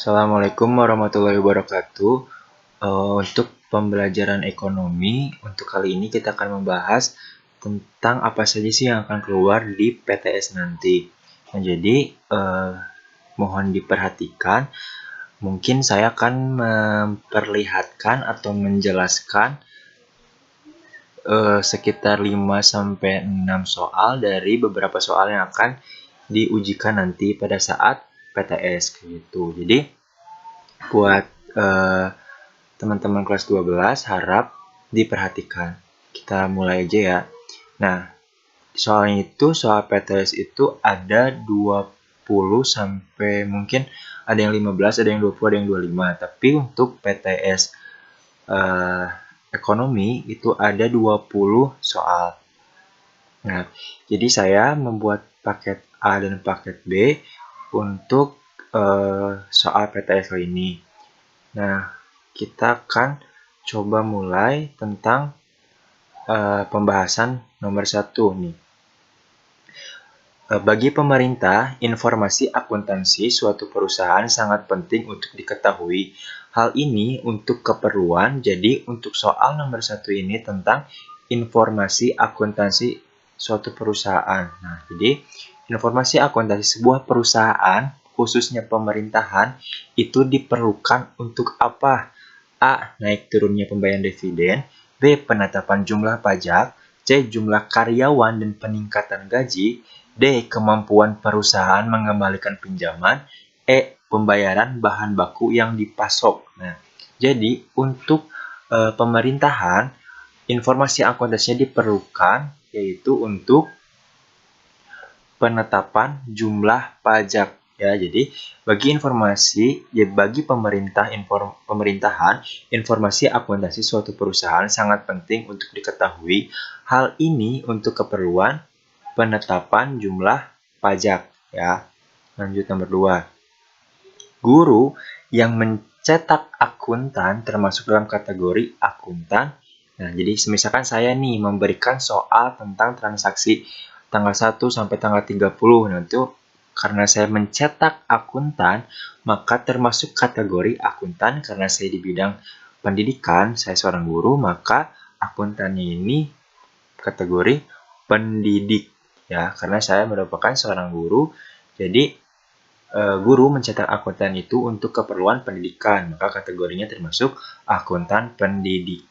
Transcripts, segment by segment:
Assalamualaikum warahmatullahi wabarakatuh. Untuk pembelajaran ekonomi, untuk kali ini kita akan membahas tentang apa saja sih yang akan keluar di PTS nanti. Nah, jadi mohon diperhatikan. Mungkin saya akan memperlihatkan atau menjelaskan sekitar 5-6 soal dari beberapa soal yang akan diujikan nanti pada saat PTS gitu. Jadi buat teman-teman kelas 12 harap diperhatikan. Kita mulai aja ya. Nah, soalnya itu soal PTS itu ada 20 sampai mungkin ada yang 15, ada yang 20, ada yang 25. Tapi untuk PTS ekonomi itu ada 20 soal. Nah, jadi saya membuat paket A dan paket B untuk soal PTS kali ini. Nah, kita akan coba mulai tentang pembahasan nomor 1 nih. Bagi pemerintah, informasi akuntansi suatu perusahaan sangat penting untuk diketahui. Hal ini untuk keperluan, jadi untuk soal nomor 1 ini tentang informasi akuntansi suatu perusahaan. Nah, jadi informasi akuntansi sebuah perusahaan, khususnya pemerintahan, itu diperlukan untuk apa? A. Naik turunnya pembayaran dividen. B. Penetapan jumlah pajak. C. Jumlah karyawan dan peningkatan gaji. D. Kemampuan perusahaan mengembalikan pinjaman. E. Pembayaran bahan baku yang dipasok. Nah, jadi untuk pemerintahan, informasi akuntansinya diperlukan yaitu untuk penetapan jumlah pajak. Ya, jadi bagi pemerintahan, informasi akuntansi suatu perusahaan sangat penting untuk diketahui. Hal ini untuk keperluan penetapan jumlah pajak, ya. Lanjut nomor 2. Guru yang mencetak akuntan termasuk dalam kategori akuntan. Nah, jadi misalkan saya nih memberikan soal tentang transaksi tanggal 1 sampai tanggal 30. Nah, itu karena saya mencetak akuntan, maka termasuk kategori akuntan karena saya di bidang pendidikan, saya seorang guru, maka akuntannya ini kategori pendidik. Ya, karena saya merupakan seorang guru, jadi guru mencetak akuntan itu untuk keperluan pendidikan, maka kategorinya termasuk akuntan pendidik.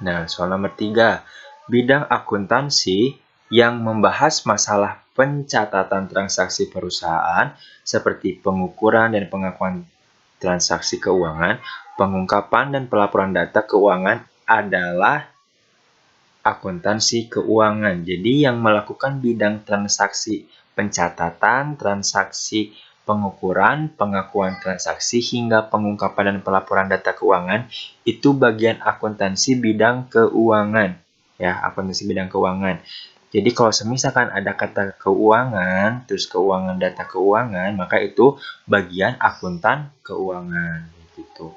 Nah, soal nomor 3. Bidang akuntansi yang membahas masalah pencatatan transaksi perusahaan seperti pengukuran dan pengakuan transaksi keuangan, pengungkapan dan pelaporan data keuangan adalah akuntansi keuangan. Jadi yang melakukan bidang transaksi pencatatan, transaksi pengukuran, pengakuan transaksi, hingga pengungkapan dan pelaporan data keuangan itu bagian akuntansi bidang keuangan. Ya, akuntansi bidang keuangan. Jadi kalau misalkan ada kata keuangan, terus keuangan data keuangan, maka itu bagian akuntan keuangan. Gitu.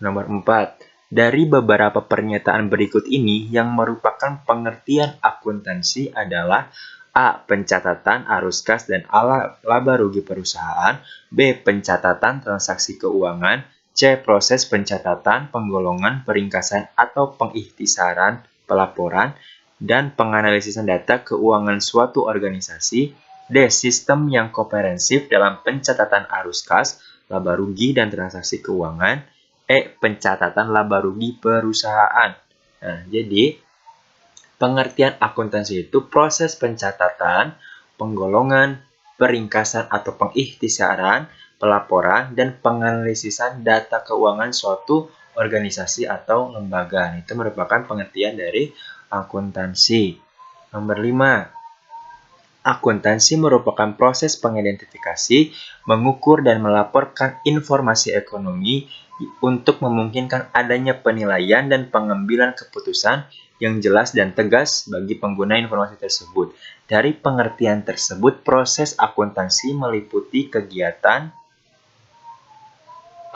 Nomor 4. Dari beberapa pernyataan berikut ini yang merupakan pengertian akuntansi adalah A. Pencatatan arus kas dan laba rugi perusahaan. B. Pencatatan transaksi keuangan. C. Proses pencatatan, penggolongan, peringkasan, atau pengikhtisaran pelaporan dan penganalisisan data keuangan suatu organisasi. D. Sistem yang komprehensif dalam pencatatan arus kas, laba rugi, dan transaksi keuangan. E. Pencatatan laba rugi perusahaan. Nah, jadi pengertian akuntansi itu proses pencatatan, penggolongan, peringkasan atau pengikhtisaran, pelaporan, dan penganalisisan data keuangan suatu organisasi atau lembaga. Itu merupakan pengertian dari akuntansi. Nomor 5. Akuntansi merupakan proses pengidentifikasi, mengukur, dan melaporkan informasi ekonomi untuk memungkinkan adanya penilaian dan pengambilan keputusan yang jelas dan tegas bagi pengguna informasi tersebut. Dari pengertian tersebut, proses akuntansi meliputi kegiatan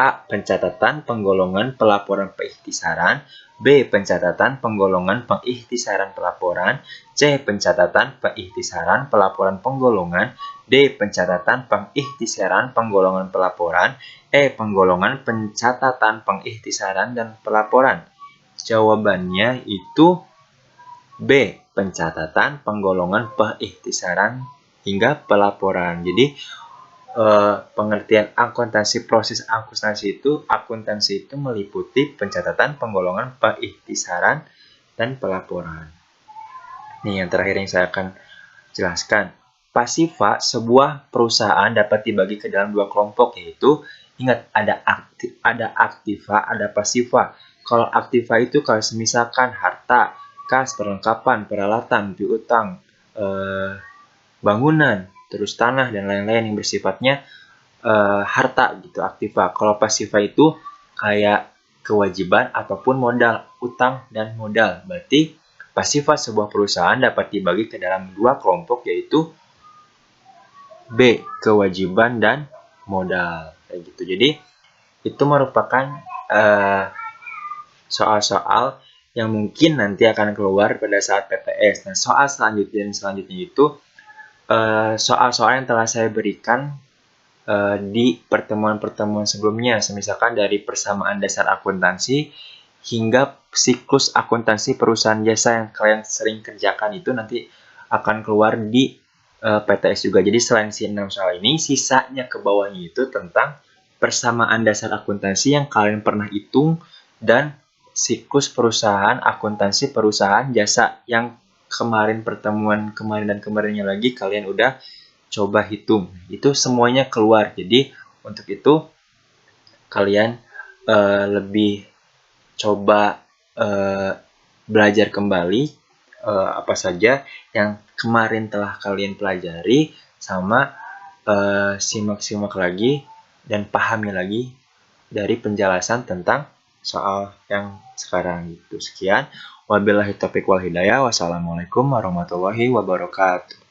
A. Pencatatan penggolongan pelaporan pengikhtisaran. B. Pencatatan penggolongan pengikhtisaran pelaporan. C. Pencatatan pengikhtisaran pelaporan penggolongan. D. Pencatatan pengikhtisaran penggolongan pelaporan. E. Penggolongan pencatatan pengikhtisaran dan pelaporan. Jawabannya itu B. Pencatatan penggolongan pengikhtisaran hingga pelaporan. Jadi pengertian akuntansi, proses akuntansi itu meliputi pencatatan penggolongan pengikhtisaran dan pelaporan. Nih yang terakhir yang saya akan jelaskan. Pasifa sebuah perusahaan dapat dibagi ke dalam dua kelompok, yaitu ingat ada aktiva, ada pasifa. Kalau aktiva itu kalau misalkan harta, kas, perlengkapan, peralatan, piutang, bangunan, terus tanah dan lain-lain yang bersifatnya harta gitu, aktiva. Kalau pasiva itu kayak kewajiban ataupun modal, utang dan modal. Berarti pasifa sebuah perusahaan dapat dibagi ke dalam dua kelompok, yaitu B. Kewajiban dan modal. Kayak gitu. Jadi itu merupakan soal-soal yang mungkin nanti akan keluar pada saat PTS. Nah, soal selanjutnya itu soal-soal yang telah saya berikan di pertemuan-pertemuan sebelumnya, misalkan dari persamaan dasar akuntansi hingga siklus akuntansi perusahaan jasa yang kalian sering kerjakan itu nanti akan keluar di PTS juga. Jadi selain si 6 soal ini, sisanya ke bawahnya itu tentang persamaan dasar akuntansi yang kalian pernah hitung dan siklus perusahaan akuntansi perusahaan jasa yang pertemuan kemarin dan kemarinnya lagi kalian udah coba hitung. Itu semuanya keluar. Jadi untuk itu kalian lebih coba belajar kembali apa saja yang kemarin telah kalian pelajari, sama simak-simak lagi dan pahami lagi dari penjelasan tentang soal yang sekarang itu. Sekian. Wabillahi taufiq wal hidayah. Wassalamualaikum warahmatullahi wabarakatuh.